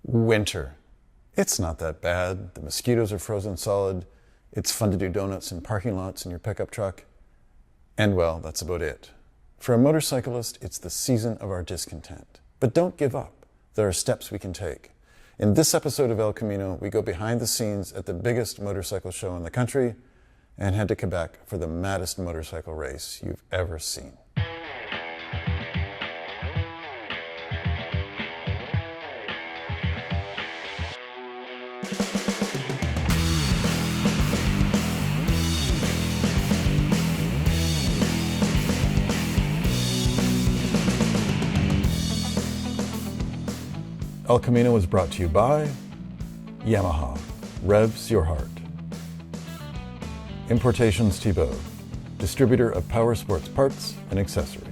Winter. It's not that bad. The mosquitoes are frozen solid. It's fun to do donuts in parking lots in your pickup truck. And well, that's about it. For a motorcyclist, it's the season of our discontent. But don't give up. There are steps we can take. In this episode of El Camino, we go behind the scenes at the biggest motorcycle show in the country and head to Quebec for the maddest motorcycle race you've ever seen. El Camino is brought to you by Yamaha, revs your heart. Importations Thibault, distributor of power sports parts and accessories.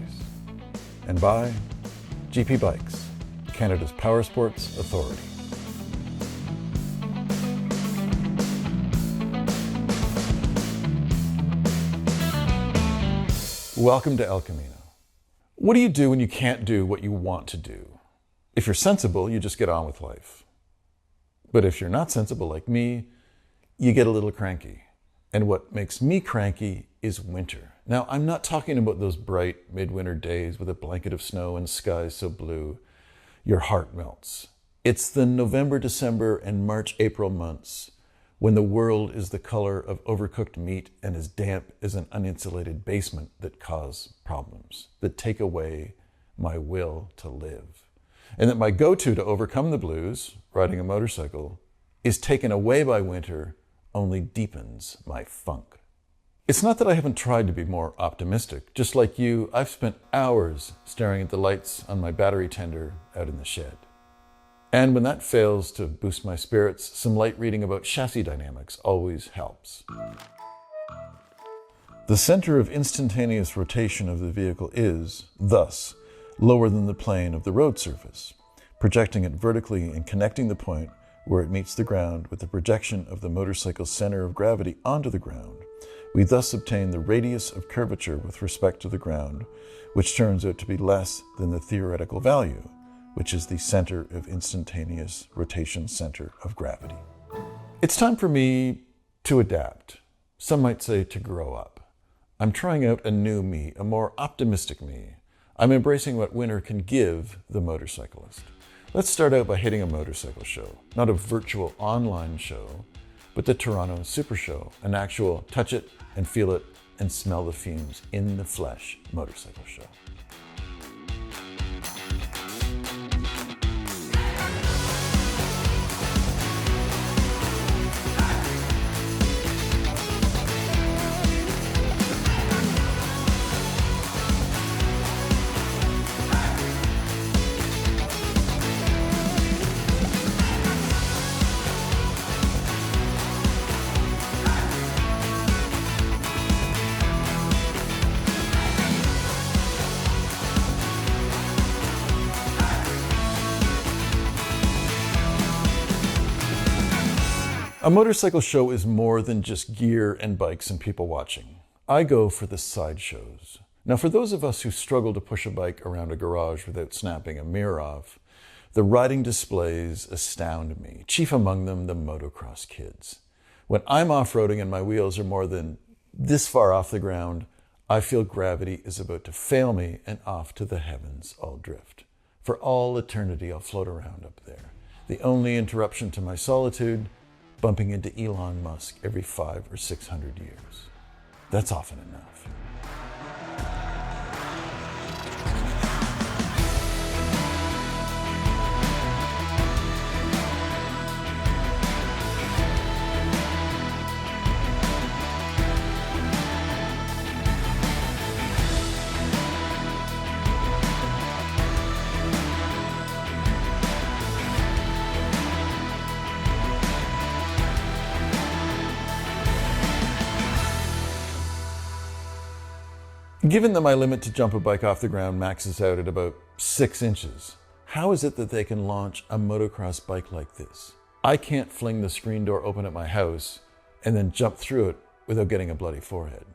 And by GP Bikes, Canada's power sports authority. Welcome to El Camino. What do you do when you can't do what you want to do? If you're sensible, you just get on with life. But if you're not sensible like me, you get a little cranky. And what makes me cranky is winter. Now, I'm not talking about those bright midwinter days with a blanket of snow and skies so blue your heart melts. It's the November, December, and March, April months when the world is the color of overcooked meat and as damp as an uninsulated basement that cause problems, that take away my will to live. And that my go-to to overcome the blues, riding a motorcycle, is taken away by winter, only deepens my funk. It's not that I haven't tried to be more optimistic. Just like you, I've spent hours staring at the lights on my battery tender out in the shed. And when that fails to boost my spirits, some light reading about chassis dynamics always helps. The center of instantaneous rotation of the vehicle is, thus, lower than the plane of the road surface, projecting it vertically and connecting the point where it meets the ground with the projection of the motorcycle's center of gravity onto the ground. We thus obtain the radius of curvature with respect to the ground, which turns out to be less than the theoretical value, which is the center of instantaneous rotation center of gravity. It's time for me to adapt. Some might say to grow up. I'm trying out a new me, a more optimistic me. I'm embracing what winter can give the motorcyclist. Let's start out by hitting a motorcycle show. Not a virtual online show, but the Toronto Super Show, an actual touch it and feel it and smell the fumes in the flesh motorcycle show. A motorcycle show is more than just gear and bikes and people watching. I go for the sideshows. Now, for those of us who struggle to push a bike around a garage without snapping a mirror off, the riding displays astound me, chief among them the motocross kids. When I'm off-roading and my wheels are more than this far off the ground, I feel gravity is about to fail me and off to the heavens I'll drift. For all eternity, I'll float around up there. The only interruption to my solitude, bumping into Elon Musk every 500 or 600 years. That's often enough. Given that my limit to jump a bike off the ground maxes out at about 6 inches, how is it that they can launch a motocross bike like this? I can't fling the screen door open at my house and then jump through it without getting a bloody forehead.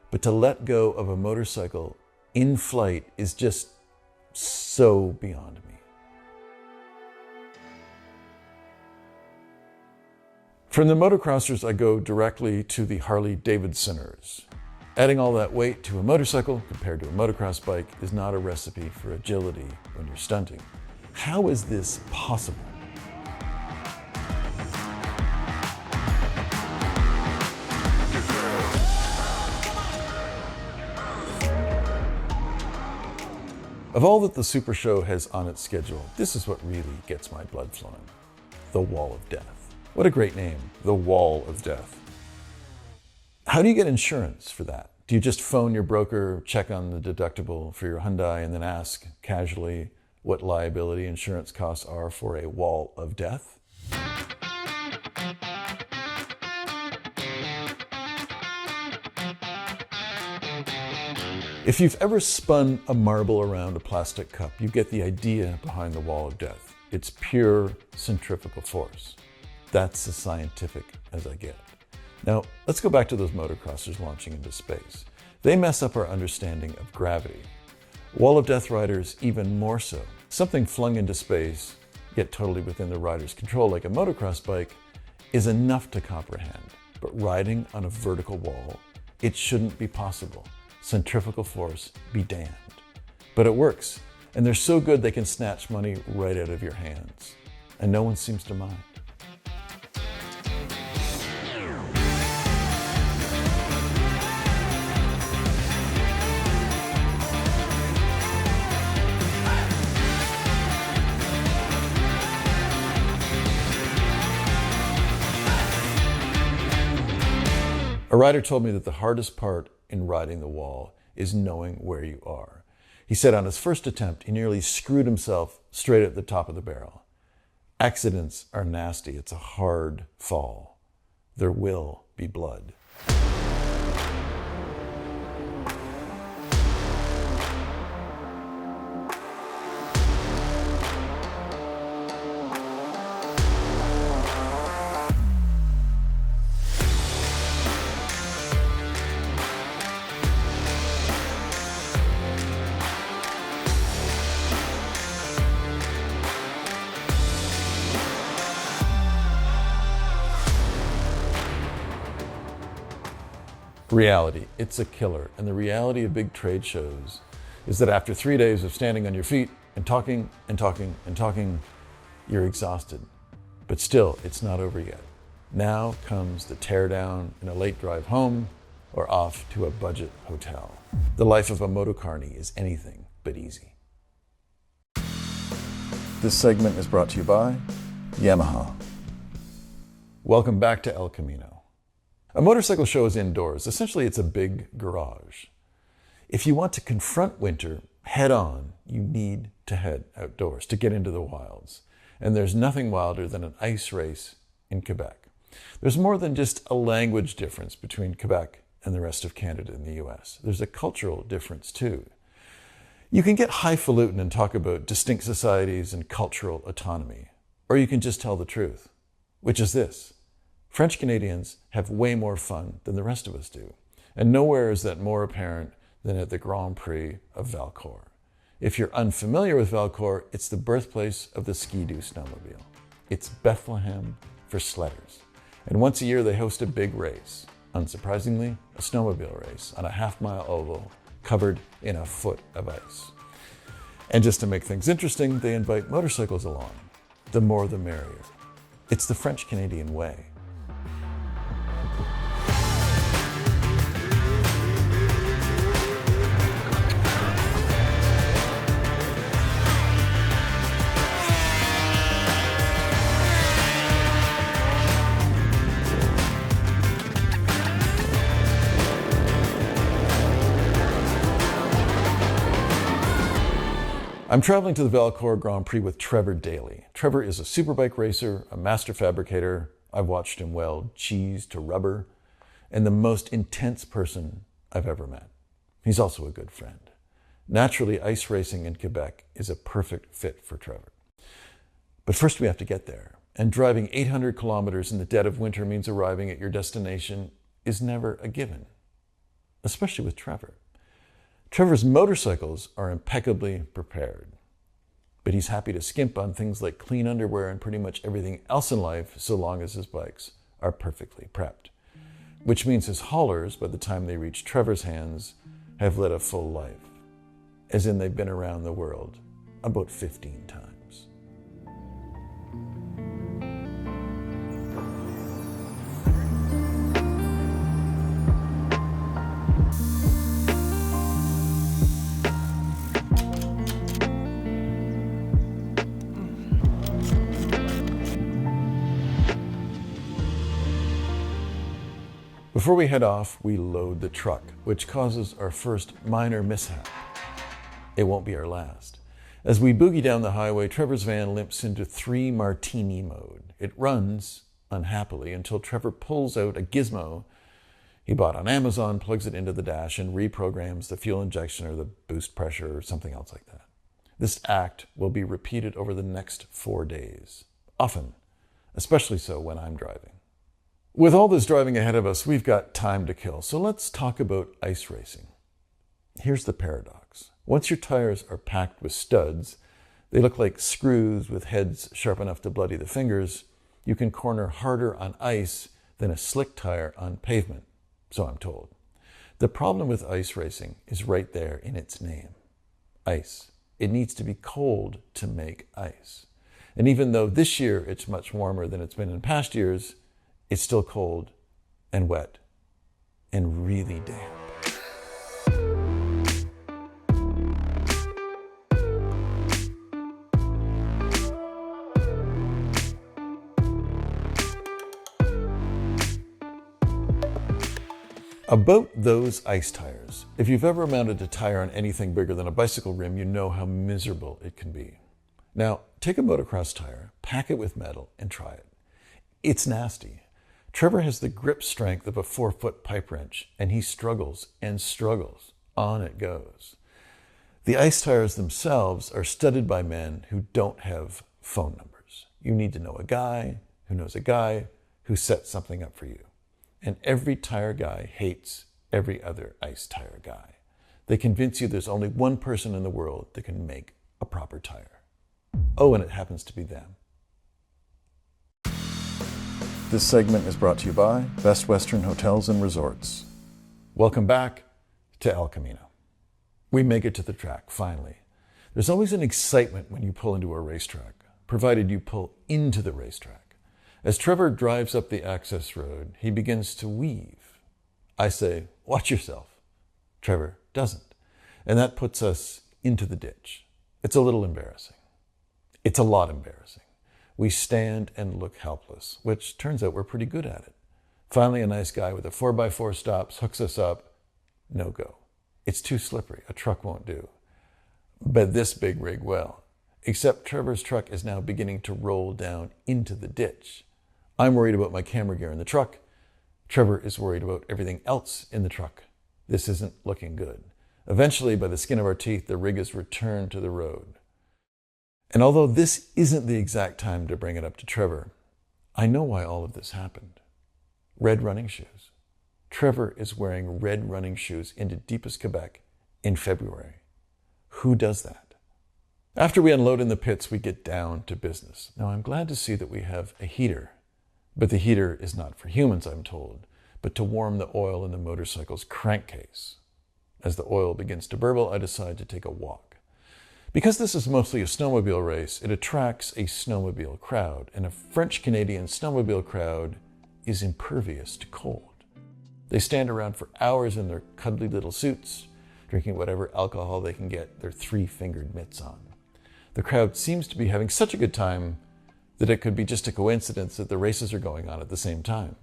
But to let go of a motorcycle in flight is just so beyond me. From the motocrossers, I go directly to the Harley-Davidsoners. Adding all that weight to a motorcycle compared to a motocross bike is not a recipe for agility when you're stunting. How is this possible? Of all that the Super Show has on its schedule, this is what really gets my blood flowing. The Wall of Death. What a great name, The Wall of Death. How do you get insurance for that? Do you just phone your broker, check on the deductible for your Hyundai, and then ask casually what liability insurance costs are for a wall of death? If you've ever spun a marble around a plastic cup, you get the idea behind the wall of death. It's pure centrifugal force. That's as scientific as I get. Now, let's go back to those motocrossers launching into space. They mess up our understanding of gravity. Wall of Death riders even more so. Something flung into space, yet totally within the rider's control, like a motocross bike, is enough to comprehend. But riding on a vertical wall, it shouldn't be possible. Centrifugal force be damned. But it works, and they're so good they can snatch money right out of your hands. And no one seems to mind. A rider told me that the hardest part in riding the wall is knowing where you are. He said on his first attempt, he nearly screwed himself straight at the top of the barrel. Accidents are nasty. It's a hard fall. There will be blood. Reality, it's a killer. And the reality of big trade shows is that after 3 days of standing on your feet and talking and talking and talking, you're exhausted. But still, it's not over yet. Now comes the teardown in a late drive home or off to a budget hotel. The life of a motocarny is anything but easy. This segment is brought to you by Yamaha. Welcome back to El Camino. A motorcycle show is indoors. Essentially, it's a big garage. If you want to confront winter head on, you need to head outdoors to get into the wilds. And there's nothing wilder than an ice race in Quebec. There's more than just a language difference between Quebec and the rest of Canada and the US. There's a cultural difference too. You can get highfalutin and talk about distinct societies and cultural autonomy, or you can just tell the truth, which is this. French Canadians have way more fun than the rest of us do. And nowhere is that more apparent than at the Grand Prix of Valcourt. If you're unfamiliar with Valcourt, it's the birthplace of the Ski-Doo snowmobile. It's Bethlehem for sledders. And once a year they host a big race. Unsurprisingly, a snowmobile race on a half-mile oval covered in a foot of ice. And just to make things interesting, they invite motorcycles along. The more the merrier. It's the French Canadian way. I'm traveling to the Valcourt Grand Prix with Trevor Daly. Trevor is a superbike racer, a master fabricator. I've watched him weld cheese to rubber, and the most intense person I've ever met. He's also a good friend. Naturally, ice racing in Quebec is a perfect fit for Trevor. But first we have to get there. And driving 800 kilometers in the dead of winter means arriving at your destination is never a given, especially with Trevor. Trevor's motorcycles are impeccably prepared, but he's happy to skimp on things like clean underwear and pretty much everything else in life so long as his bikes are perfectly prepped, which means his haulers, by the time they reach Trevor's hands, have led a full life, as in they've been around the world about 15 times. Before we head off, we load the truck, which causes our first minor mishap. It won't be our last. As we boogie down the highway, Trevor's van limps into 3 martini mode. It runs, unhappily, until Trevor pulls out a gizmo he bought on Amazon, plugs it into the dash, and reprograms the fuel injection or the boost pressure or something else like that. This act will be repeated over the next 4 days, often, especially so when I'm driving. With all this driving ahead of us, we've got time to kill, so let's talk about ice racing. Here's the paradox. Once your tires are packed with studs, they look like screws with heads sharp enough to bloody the fingers. You can corner harder on ice than a slick tire on pavement, so I'm told. The problem with ice racing is right there in its name. Ice. It needs to be cold to make ice. And even though this year it's much warmer than it's been in past years, it's still cold and wet and really damp. About those ice tires, if you've ever mounted a tire on anything bigger than a bicycle rim, you know how miserable it can be. Now, take a motocross tire, pack it with metal, and try it. It's nasty. Trevor has the grip strength of a 4-foot pipe wrench, and he struggles and struggles. On it goes. The ice tires themselves are studded by men who don't have phone numbers. You need to know a guy who knows a guy who sets something up for you. And every tire guy hates every other ice tire guy. They convince you there's only one person in the world that can make a proper tire. Oh, and it happens to be them. This segment is brought to you by Best Western Hotels and Resorts. Welcome back to El Camino. We make it to the track, finally. There's always an excitement when you pull into a racetrack, provided you pull into the racetrack. As Trevor drives up the access road, he begins to weave. I say, watch yourself. Trevor doesn't. And that puts us into the ditch. It's a little embarrassing. It's a lot embarrassing. We stand and look helpless, which turns out we're pretty good at it. Finally, a nice guy with a 4x4 stops, hooks us up. No go. It's too slippery. A truck won't do. But this big rig will. Except Trevor's truck is now beginning to roll down into the ditch. I'm worried about my camera gear in the truck. Trevor is worried about everything else in the truck. This isn't looking good. Eventually, by the skin of our teeth, the rig is returned to the road. And although this isn't the exact time to bring it up to Trevor, I know why all of this happened. Red running shoes. Trevor is wearing red running shoes into deepest Quebec in February. Who does that? After we unload in the pits, we get down to business. Now, I'm glad to see that we have a heater, but the heater is not for humans, I'm told, but to warm the oil in the motorcycle's crankcase. As the oil begins to burble, I decide to take a walk. Because this is mostly a snowmobile race, it attracts a snowmobile crowd, and a French-Canadian snowmobile crowd is impervious to cold. They stand around for hours in their cuddly little suits, drinking whatever alcohol they can get their 3-fingered mitts on. The crowd seems to be having such a good time that it could be just a coincidence that the races are going on at the same time.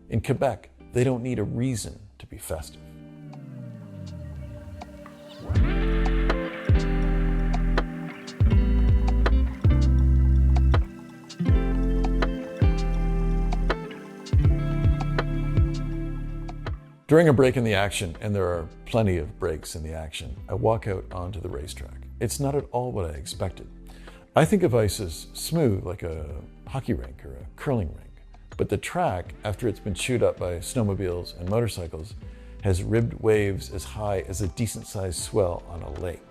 In Quebec, they don't need a reason to be festive. During a break in the action, and there are plenty of breaks in the action, I walk out onto the racetrack. It's not at all what I expected. I think of ice as smooth, like a hockey rink or a curling rink. But the track, after it's been chewed up by snowmobiles and motorcycles, has ribbed waves as high as a decent-sized swell on a lake.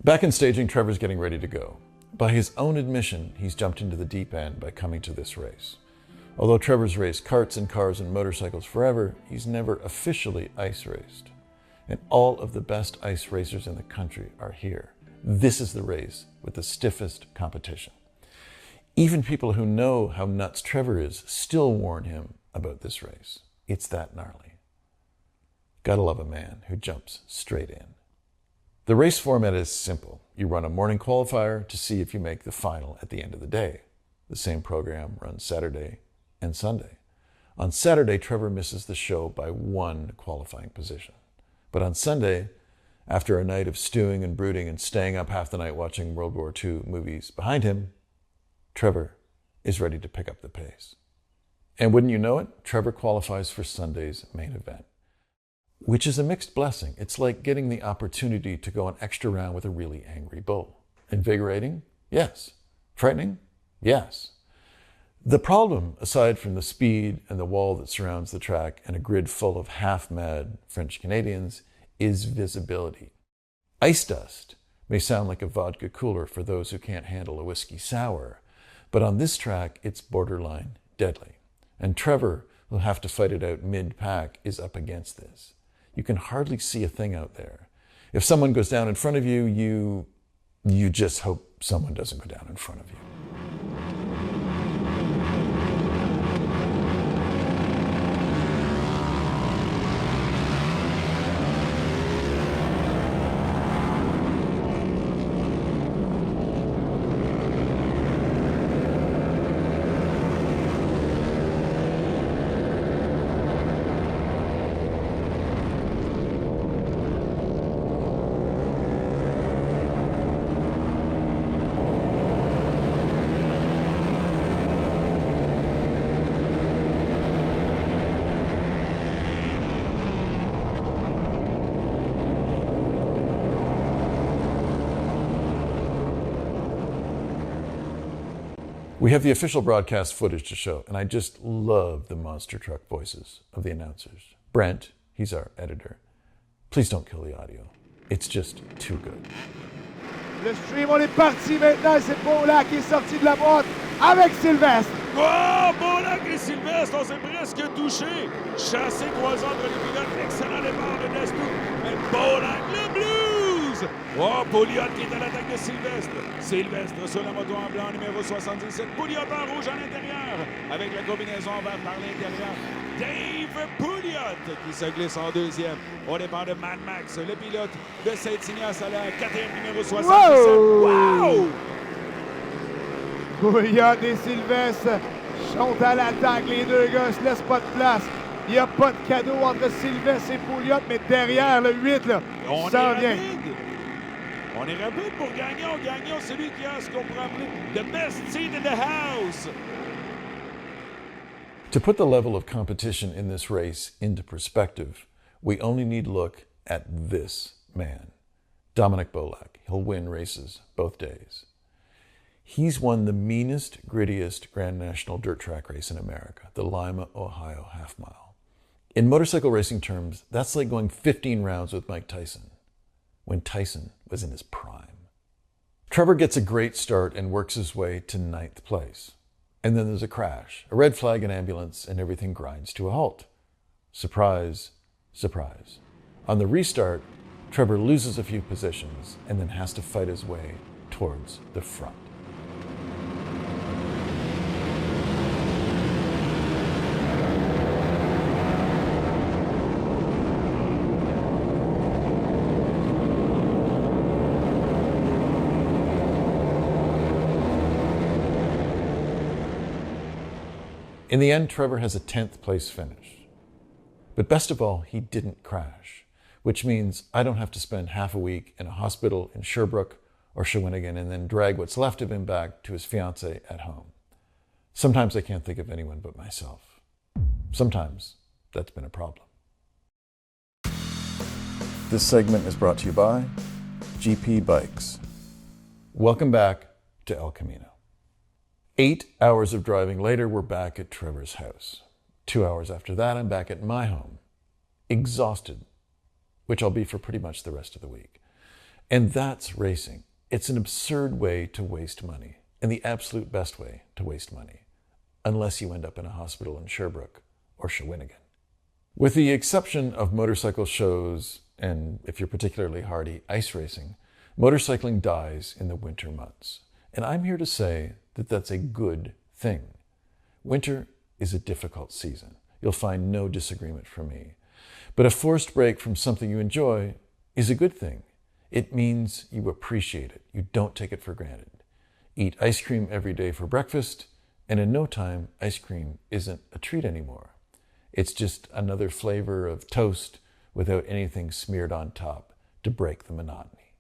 Back in staging, Trevor's getting ready to go. By his own admission, he's jumped into the deep end by coming to this race. Although Trevor's raced karts and cars and motorcycles forever, he's never officially ice raced. And all of the best ice racers in the country are here. This is the race with the stiffest competition. Even people who know how nuts Trevor is still warn him about this race. It's that gnarly. Gotta love a man who jumps straight in. The race format is simple. You run a morning qualifier to see if you make the final at the end of the day. The same program runs Saturday and Sunday. On Saturday, Trevor misses the show by one qualifying position. But on Sunday, after a night of stewing and brooding and staying up half the night watching World War II movies behind him, Trevor is ready to pick up the pace. And wouldn't you know it, Trevor qualifies for Sunday's main event, which is a mixed blessing. It's like getting the opportunity to go an extra round with a really angry bull. Invigorating? Yes. Frightening? Yes. The problem, aside from the speed and the wall that surrounds the track and a grid full of half-mad French Canadians, is visibility. Ice dust may sound like a vodka cooler for those who can't handle a whiskey sour, but on this track, it's borderline deadly. And Trevor, who'll have to fight it out mid-pack, is up against this. You can hardly see a thing out there. If someone goes down in front of you, you just hope someone doesn't go down in front of you. We have the official broadcast footage to show, and I just love the monster truck voices of the announcers. Brent, he's our editor. Please don't kill the audio. It's just too good. Le stream, on est parti maintenant. C'est Beaulac qui est sorti de la boîte avec Sylvestre. Oh, Beaulac et Sylvestre, on s'est presque touché. Chassé croisant entre les pilotes, excellent départ de Destou. Mais Beaulac, le blues! Oh, Pouliot qui est à l'attaque de Sylvestre. Sylvestre sur la moto en blanc, numéro 77. Pouliot en rouge à l'intérieur, avec la combinaison en vert par l'intérieur. Dave Pouliot qui se glisse en deuxième. Au départ de Mad Max, le pilote de Saint-Ignace à la quatrième, numéro 77. Wow! Pouliot et Sylvestre sont à l'attaque. Les deux gars se laissent pas de place. Il n'y a pas de cadeau entre Sylvestre et Pouliot, mais derrière le 8, là, ça vient. On est rapide pour Gagnon. Gagnon, c'est lui qui a ce qu'on pourrait appeler the best seat in the house. To put the level of competition in this race into perspective, we only need to look at this man, Dominic Beaulac. He'll win races both days. He's won the meanest, grittiest Grand National dirt track race in America, the Lima, Ohio half mile. In motorcycle racing terms, that's like going 15 rounds with Mike Tyson, when Tyson was in his prime. Trevor gets a great start and works his way to 9th place. And then there's a crash, a red flag, an ambulance, and everything grinds to a halt. Surprise, surprise. On the restart, Trevor loses a few positions and then has to fight his way towards the front. In the end, Trevor has a 10th place finish. But best of all, he didn't crash, which means I don't have to spend half a week in a hospital in Sherbrooke or Shawinigan and then drag what's left of him back to his fiancée at home. Sometimes I can't think of anyone but myself. Sometimes that's been a problem. This segment is brought to you by GP Bikes. Welcome back to El Camino. 8 hours of driving later, we're back at Trevor's house. 2 hours after that, I'm back at my home, exhausted, which I'll be for pretty much the rest of the week. And that's racing. It's an absurd way to waste money, and the absolute best way to waste money, unless you end up in a hospital in Sherbrooke or Shawinigan. With the exception of motorcycle shows, and if you're particularly hardy, ice racing, motorcycling dies in the winter months. And I'm here to say that that's a good thing. Winter is a difficult season. You'll find no disagreement from me. But a forced break from something you enjoy is a good thing. It means you appreciate it. You don't take it for granted. Eat ice cream every day for breakfast, and in no time, ice cream isn't a treat anymore. It's just another flavor of toast without anything smeared on top to break the monotony.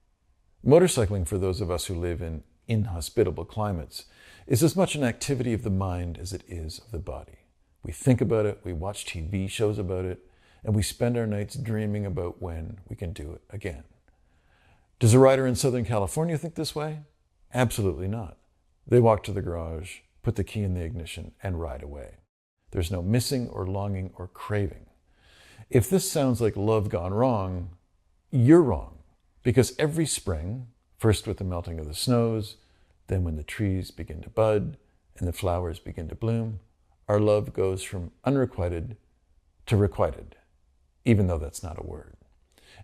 Motorcycling, for those of us who live in inhospitable climates, is as much an activity of the mind as it is of the body. We think about it, we watch TV shows about it, and we spend our nights dreaming about when we can do it again. Does a rider in Southern California think this way? Absolutely not. They walk to the garage, put the key in the ignition, and ride away. There's no missing or longing or craving. If this sounds like love gone wrong, you're wrong. Because every spring, first with the melting of the snows, then when the trees begin to bud and the flowers begin to bloom, our love goes from unrequited to requited, even though that's not a word.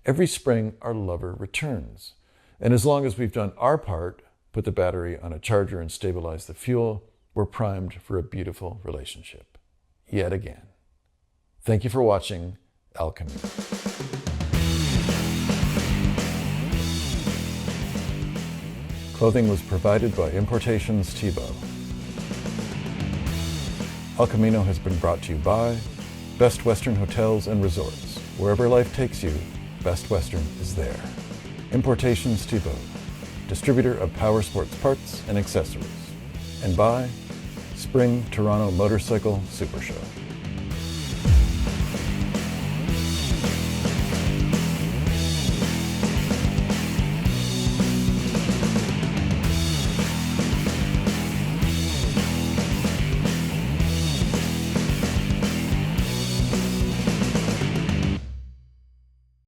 Every spring, our lover returns. And as long as we've done our part, put the battery on a charger and stabilize the fuel, we're primed for a beautiful relationship. Yet again. Thank you for watching El Camino. Clothing was provided by Importations Tebow. El Camino has been brought to you by Best Western Hotels and Resorts. Wherever life takes you, Best Western is there. Importations Tebow, distributor of power sports parts and accessories. And by Spring Toronto Motorcycle Super Show.